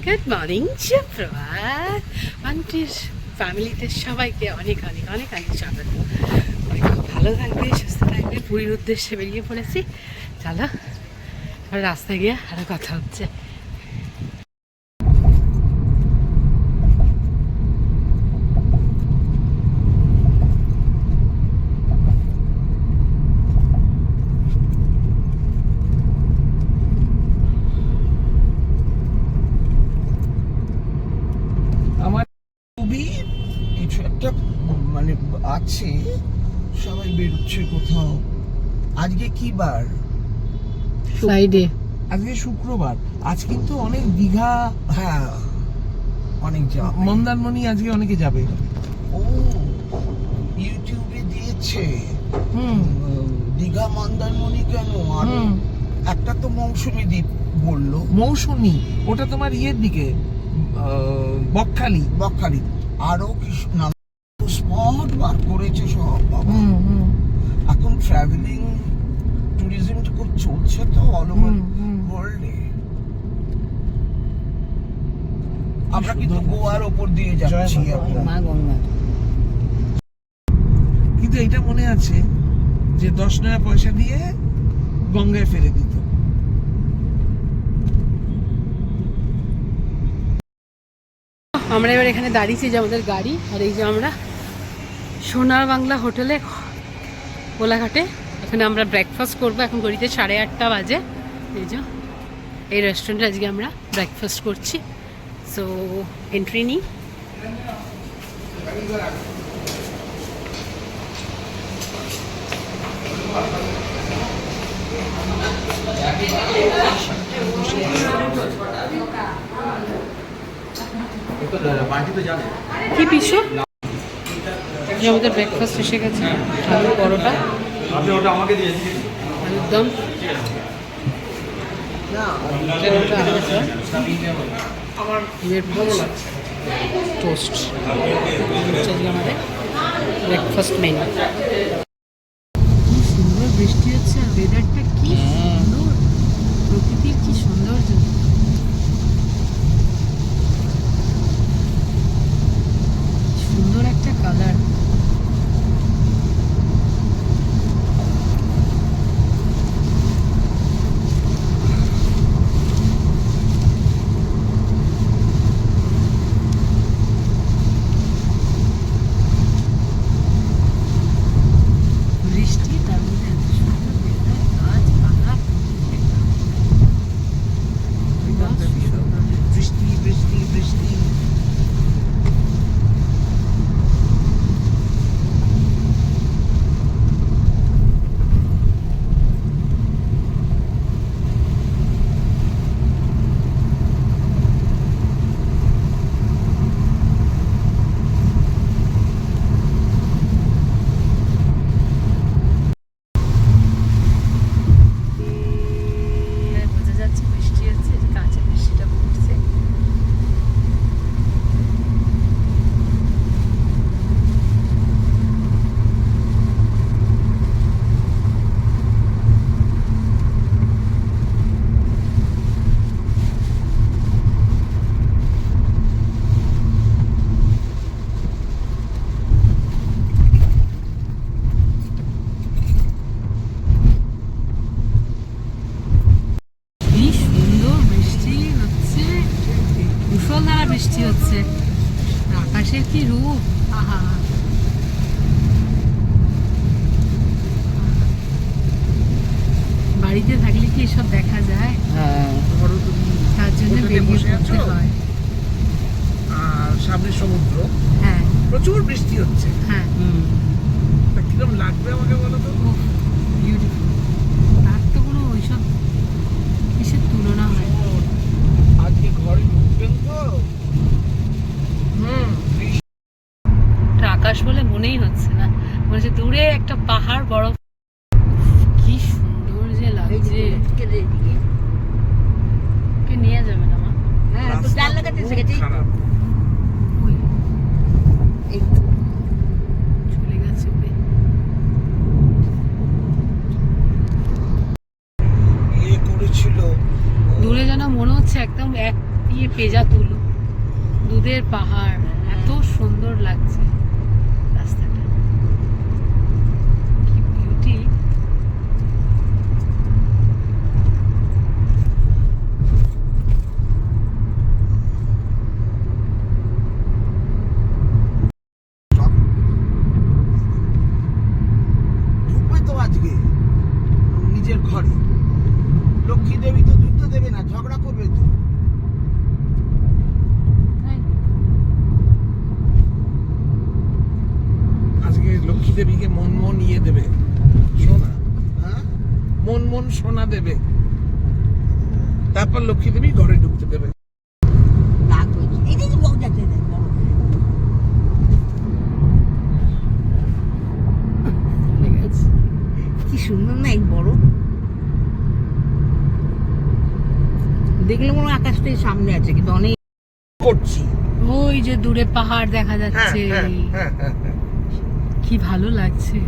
Good morning, সুপ্রভাত। আন্টির ফ্যামিলিতে সবাইকে অনেক অনেক অনেক অনেক স্বাগত। খুব ভালো থাকবে, সুস্থ থাকবে। পুরীর উদ্দেশ্যে বেরিয়ে পড়েছি। চলো রাস্তায় গিয়ে আরো কথা হচ্ছে। আমার খুবই কিছু একটা মানে আছে, সবাই বেরোচ্ছে কোথাও। আজকে কি বার? ফ্রাইডে। আজকে শুক্রবার। আজ কিন্তু অনেক দীঘা, হ্যাঁ অনেক যাবে। মন্দারমণি আজকে অনেকে যাবে। ও ইউটিউবে দিয়েছে দীঘা মন্দারমণি কেন, আর একটা তো মৌসুমী দ্বীপ বললো। মৌসুমী ওটা তোমার ইয়ের দিকে, বকখালি। বকখালি আরো কি স্পট বার করেছে সব বাবা। এখন ট্রাভেলিং ট্যুরিজমটা খুব চলছে তো অল ওভার ওয়ার্ল্ডে। আমরা কিন্তু গোয়ার ওপর দিয়ে যাচ্ছি এখন। মা গঙ্গা। কিন্তু এটা মনে আছে যে 10 টাকা পয়সা দিয়ে গঙ্গায় ফেলে দিত। আমরা এবার এখানে দাঁড়িয়েছি যে আমাদের গাড়ি, আর এই যে আমরা সোনার বাংলা হোটেলে কোলাঘাটে। এখানে আমরা ব্রেকফাস্ট করবো। এখন ঘড়িতে 8:30 বাজে। এই যে এই রেস্টুরেন্টে আজকে আমরা ব্রেকফাস্ট করছি। সো এন্ট্রি নিই। কি পিছু যে আমাদের ব্রেকফাস্ট এসে গেছে। আলু পরোটা, আলুর দম, টোস্ট। আমাদের ব্রেকফাস্ট মেনু। সুন্দর বৃষ্টি হচ্ছে, আর ওয়েদারটা কি সুন্দর, প্রকৃতির কি সৌন্দর্য। সুন্দর একটা কালার। বৃষ্টি, তার মধ্যে এত সুন্দর weather, গাছপালা। বৃষ্টি বৃষ্টি বৃষ্টি। বোঝা যাচ্ছে বৃষ্টি হচ্ছে, কাঁচা বৃষ্টিটা পড়ছে। কি সুন্দর বৃষ্টি হচ্ছে, মুষলধারা বৃষ্টি হচ্ছে। আকাশের কি রূপ, আহা। বাড়িতে থাকলে কি এসব দেখা যায়? তার জন্য বেরিয়ে পড়তে হয়। আর সামনে সমুদ্র, হ্যাঁ প্রচুর বৃষ্টি হচ্ছে। হ্যাঁ, তা কিরকম লাগবে আমাকে বলো তো? বিউটিফুল। তার তো কোনো ওইসব কিসের তুলনা হয় না। আজকে ঘরে ঢুকবেন তো? আকাশ বলে মনেই হচ্ছে না, মনে হচ্ছে দূরে একটা পাহাড়, বড়। কি সুন্দর যে লাগছে। কে নিয়ে যাবে না মা? খারাপ। ওই, চলে গেছে উড়ে। এক পেজা তুলো, দুধের পাহাড়, এত সুন্দর লাগছে রাস্তাটা, কি বিউটি। ঢুকবে তো আজকে নিজের ঘরে, লক্ষ্মী দেবী তো ঢুকতে দেবে না, ঝগড়া করবে তো। আজকে লক্ষ্মী দেবীকে মন মন ইয়ে দেবে, সোনা, হ্যাঁ মন মন সোনা দেবে, তারপর লক্ষ্মী দেবী ঘরে ঢুকতে দেবে। কি সুন্দর না, এক বড় দেখলে মনে হয় আকাশটাই সামনে আছে, কিন্তু অনেক করছি। ওই যে দূরে পাহাড় দেখা হ্যাঁ যাচ্ছে, হ্যাঁ হ্যাঁ হ্যাঁ হ্যাঁ। কি ভালো লাগছে,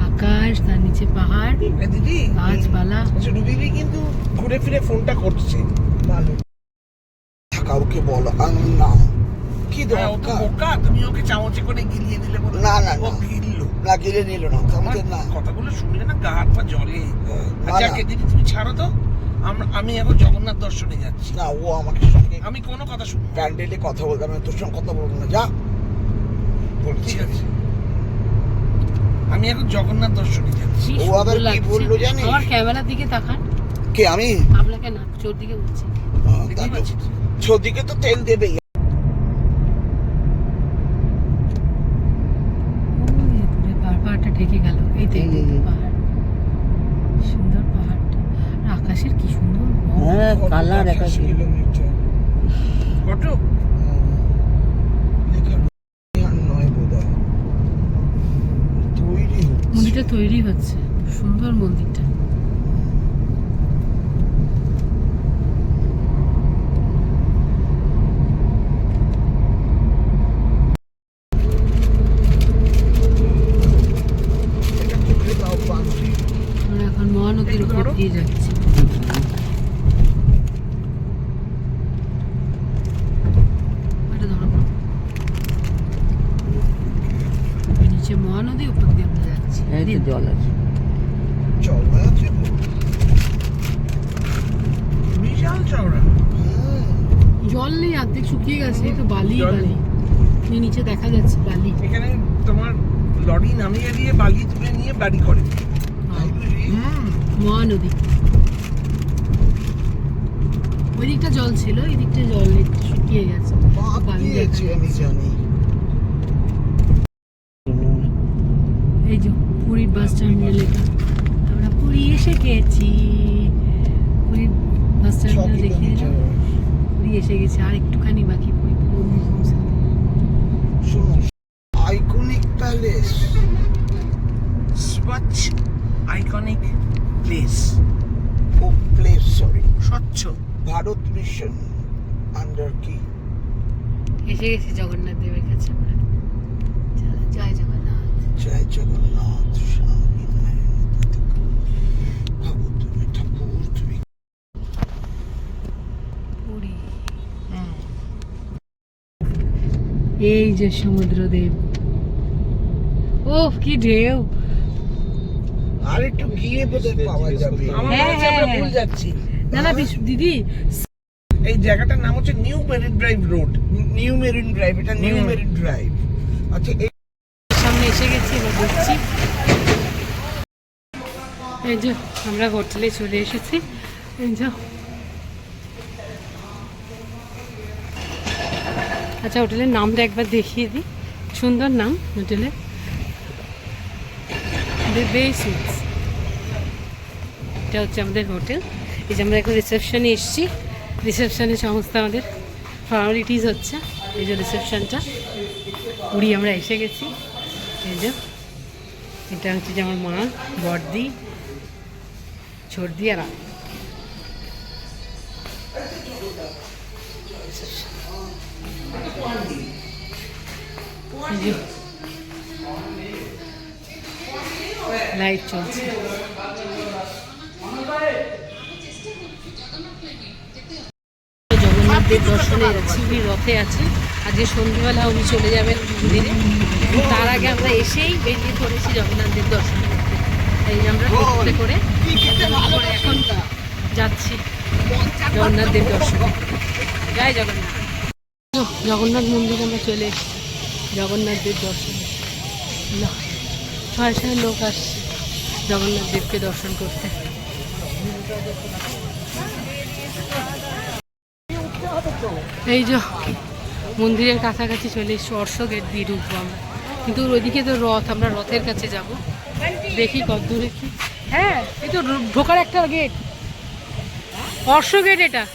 আকাশ, তার নিচে পাহাড়, এ দিদি, গাছপালা। আচ্ছা রুবিবি কিন্তু ঘুরে ফিরে ফোনটা করছে, ভালো। কাউকে বলো না, কি দরকার? বোকা, তুমি ওকে চামচে করে গিলিয়ে দিলে বলো। না না ও না, গিললো না গিলে নিল না, আমার আমাদের না। কথাগুলো শুনলে না গা হাত পা জ্বলে। না, আচ্ছা না। দিদি তুমি ছাড়ো তো, আমি এখন জগন্নাথ দর্শনে যাচ্ছি। না, ও আমাকে সঙ্গে আমি কোনো কথা শুনবো না। প্যান্ডেলে কথা বলতে, আমি তোর সঙ্গে কথা বলবো না, যা বলছি। ঠিক আছে, আমি এখন জগন্নাথ দর্শনে যাচ্ছি। কি ও আবার সুন্দর কি লাগছে। বললো জানিস? আমার ক্যামেরার দিকে তাকান, কে আমি? আপনাকে না, চোর দিকে বলছি। দেখতেই পাচ্ছি তো। ছদিকে তো তেল দেবেই। ওই যে দূরে পাহাড়টা ঢেকে গেল, এই তো, এই তো, এই তো পাহাড়, সুন্দর পাহাড়টা, আর আকাশের কি সুন্দর রং। হ্যাঁ কালার 85 কিলোমিটার। কত? লেখা আর নয় বোধহয়। তৈরি হচ্ছে। মন্দিরটা তৈরি হচ্ছে, সুন্দর মন্দিরটা। এটা চোখে দাও পাচ্ছি। আমরা এখন মহানদীর উপর দিয়ে যাচ্ছি। এটা ধরো, এই নিচে মহানদী, উপর দিয়ে আমরা যাচ্ছি। এই তো জল আছে। চওড়া আছে তো। বিশাল চওড়া। হুম। জল নেই, অর্ধেক শুকিয়ে গেছে, এই তো বালি জল বালি, নেই। এই নিচে দেখা যাচ্ছে বালি। এখানে তোমার লরি নামিয়ে দিয়ে বালি তুলে নিয়ে বাড়ি করে। তাই বুঝি? মহানদী, ওই দিকটা জল ছিল, এই দিকটা জল নেই, শুকিয়ে গেছে, বাদ বালি দেখা দিয়েছে, আমি যাচ্ছে। জানি। এই যে পুরীর বাস টার্মিনাল, এটা আমরা পুরী এসে গেছি, পুরীর বাস 6 টার্মিনাল দেখিয়ে কিলোমিটার। দিলাম। পুরী এসে গেছি, আর একটুখানি বাকি পুরী মন্দির পৌঁছাতে। শোনো, আইকনিক প্যালেস। স্বচ্ছ আইকনিক প্লেস, ও প্লেস, সরি, স্বচ্ছ। ভারত মিশন আন্ডার কি? এসে গেছি জগন্নাথ দেবের কাছে আমরা। চলো, জয় জগন্নাথ। জয় জগন্নাথ স্বামী ভাবো তুমি ঠাকুর, তুমি পুরী, এই যে সমুদ্রদেব, ও কি ঢেউ। আর একটু গিয়ে বোধহয় পাওয়া যাবে। আমার মনে হচ্ছে আমরা ভুল যাচ্ছি। না না দিদি, এই জায়গাটার নাম হচ্ছে new marine drive road. New marine drive, এটা নিউ হুম। Marine drive. আচ্ছা, এই সামনে এসে গেছি, এবার দেখছি। এই যে আমরা হোটেলে চলে এসেছি, এই যে। আচ্ছা, হোটেলের নামটা একবার দেখিয়ে দিই, সুন্দর নাম হোটেলের, সুইটস। এটা হচ্ছে আমাদের হোটেল। এই যে আমরা এখন রিসেপশনে এসেছি, রিসেপশনে সমস্ত আমাদের ফর্মালিটিস হচ্ছে। এই যে রিসেপশনটা, পুরী আমরা এসে গেছি। এই যে এটা হচ্ছে যে আমার মা, বড়দি, ছোটদি আর আমি। এই যে লাইট চলছে। জগন্নাথ দেব দর্শনে যাচ্ছি। উনি রথে আছি, আজকে সন্ধ্যেবেলা উনি চলে যাবেন মন্দিরে। তার আগে আমরা এসেই বেরিয়ে পড়েছি জগন্নাথ দেব দর্শন করতে। এই যে আমরা টোটোতে করে এখন যাচ্ছি জগন্নাথ দেব দর্শনে। জয় জগন্নাথ। জগন্নাথ মন্দিরে আমরা চলে এসেছি জগন্নাথ দেব দর্শনে। শয়ে শয়ে লোক আসছে জগন্নাথ দেবকে দর্শন করতে। এই যে মন্দিরের কাছাকাছি চলে এসছি, অর্শ গেট দিয়ে ঢুকবো আমরা, কিন্তু ওইদিকে তো রথ, আমরা রথের কাছে যাব। দেখি কত দূরে কি। হ্যাঁ, এই তো ঢোকার একটা গেট, অর্শ গেট এটা।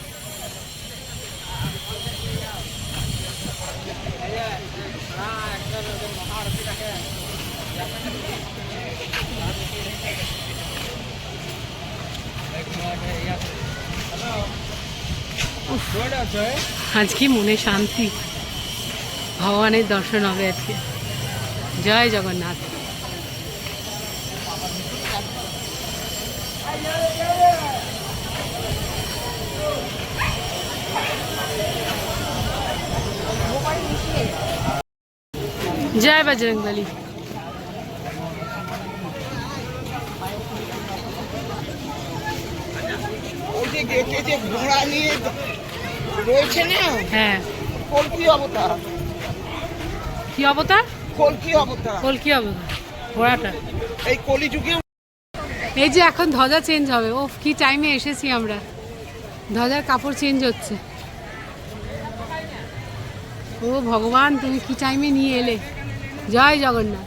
আজকে মনে শান্তি, ভগবানের দর্শন হবে আজকে। জয় জগন্নাথ। জয় বজরংবলী। ওই যে গেটে যে ঘোড়া নিয়ে রয়েছে না, হ্যাঁ, কলকি অবতার, কি অবতার? কলকি অবতার, কলকি অবতার ঘোড়াটা। এই কলিযুগে। এই যে এখন ধ্বজা চেঞ্জ হবে। ও কি টাইমে এসেছি আমরা, ধ্বজার কাপড় চেঞ্জ হচ্ছে। ও ভগবান, তুমি কি টাইমে নিয়ে এলে। জয় জগন্নাথ।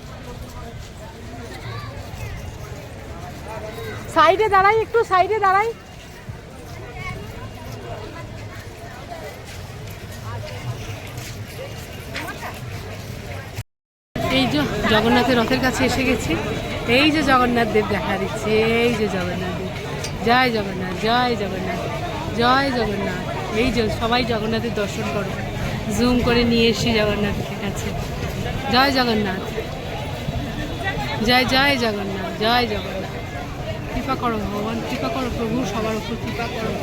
সাইডে দাঁড়াই, একটু সাইডে দাঁড়াই। এই যে জগন্নাথের রথের কাছে এসে গেছি। এই যে জগন্নাথ দেব দেখা দিচ্ছে, এই যে জগন্নাথ দেব। জয় জগন্নাথ, জয় জগন্নাথ, জয় জগন্নাথ। এই যে সবাই জগন্নাথের দর্শন করো, জুম করে নিয়ে এসছি জগন্নাথের কাছে। জয় জগন্নাথ, জয় জয় জগন্নাথ, জয় জগন্নাথ। কৃপা করো ভগবান, কৃপা করো প্রভু, সবার উপর কৃপা করো,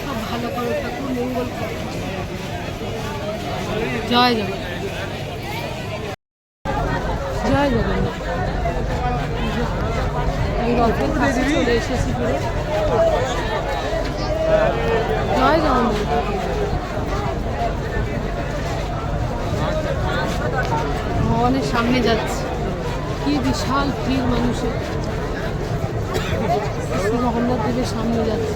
সব ভালো করো ঠাকুর, মঙ্গল করো। জয় জগন্নাথ, জয় জগন্নাথ। আমি রথের কাছে চলে এসেছি পুরো। জয় জগন্নাথ। ভগবানের সামনে যাচ্ছে, কি বিশাল ভিড় মানুষের। জগন্নাথ দেবের সামনে যাচ্ছে।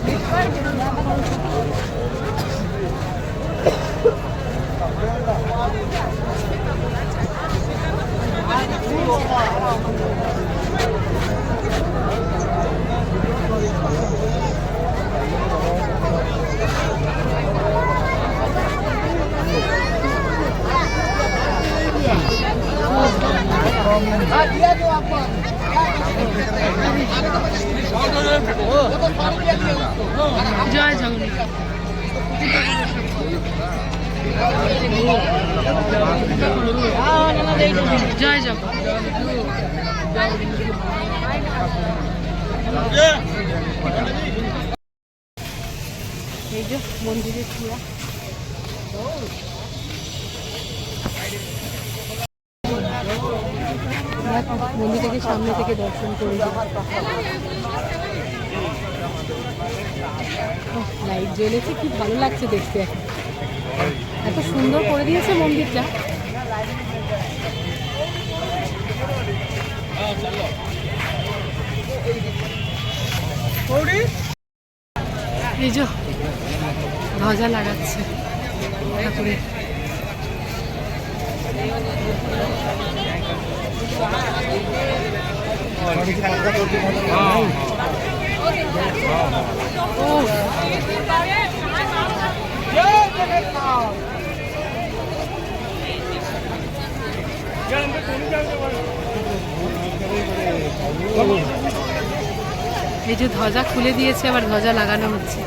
জয় জগন্নাথ। জয় জগন্নাথ। এই যে মন্দিরের চূড়া, মন্দিরটাকে সামনে থেকে দর্শন করে লাইট জ্বলেছে, কি ভালো লাগছে দেখতে। এখন এত সুন্দর করে দিয়েছে মন্দিরটা। এই যে ধ্বজা লাগাচ্ছে ঠাকুরের। এই যে ধ্বজা খুলে দিয়েছে, আবার ধ্বজা লাগানো হচ্ছে।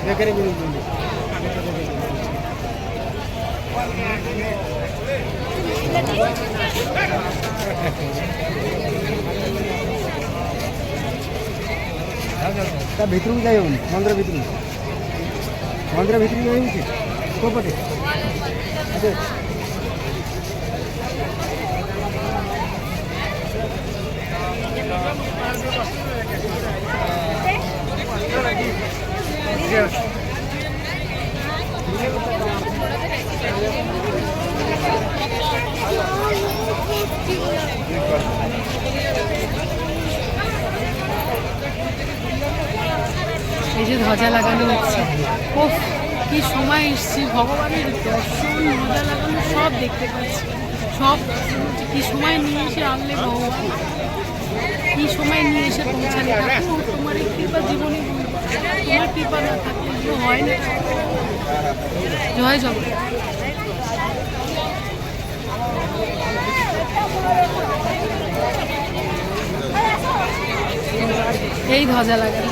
ତା ଭିତରକୁ ଯାଇ ହେଉନି, ମନ୍ଦିର ଭିତରକୁ ଯାଇ ହେଉଛି କୋଉ ପଟେ? এই যে ধ্বজা লাগানো হচ্ছে, ও কি সময় এসছি, ভগবানের দর্শন, ধ্বজা লাগানো সব দেখতে পাচ্ছি, সব কি সময় নিয়ে এসে আনলে ভগবান, কি সময় নিয়ে এসে পৌঁছালে। ঠাকুর তোমার এই কৃপা জীবনে, তোমার কৃপা না থাকলে এগুলো হয় না। জয় জগন্নাথ। এই ধ্বজা লাগানো।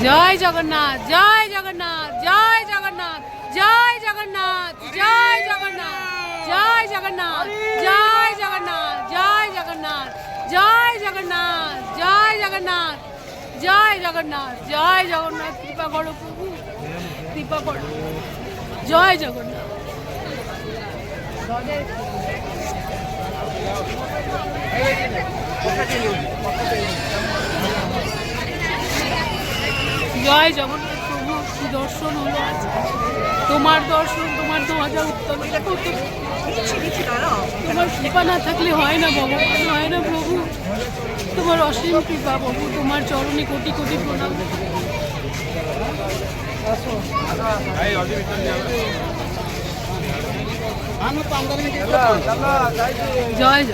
জয় জগন্নাথ, জয় জগন্নাথ, জয় জগন্নাথ, জয় জগন্নাথ, জয় জগন্নাথ, জয় জগন্নাথ, জয় জগন্নাথ, জয় জগন্নাথ, জয় জগন্নাথ, জয় জগন্নাথ, জয় জগন্নাথ, জয় জগন্নাথ। কৃপা করো প্রভু, কৃপা করো। জয় জগন্নাথ। জয় জগন্নাথ প্রভু, কি দর্শন হলো আজ, তোমার দর্শন, তোমার ধ্বজা উত্তোলন, তোমার কৃপা না থাকলে হয় না ভগবান, হয় না প্রভু, তোমার অসীম কৃপা প্রভু, তোমার চরণে কোটি কোটি প্রণাম। জয় জয়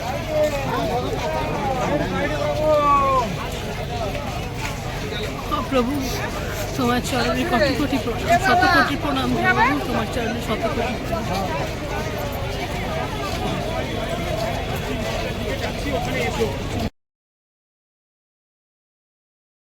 প্রভু, তোমার চরণে কোটি কোটি প্রণাম, শত কোটি প্রণাম প্রভু, তোমার চরণে শত কোটি প্রণাম।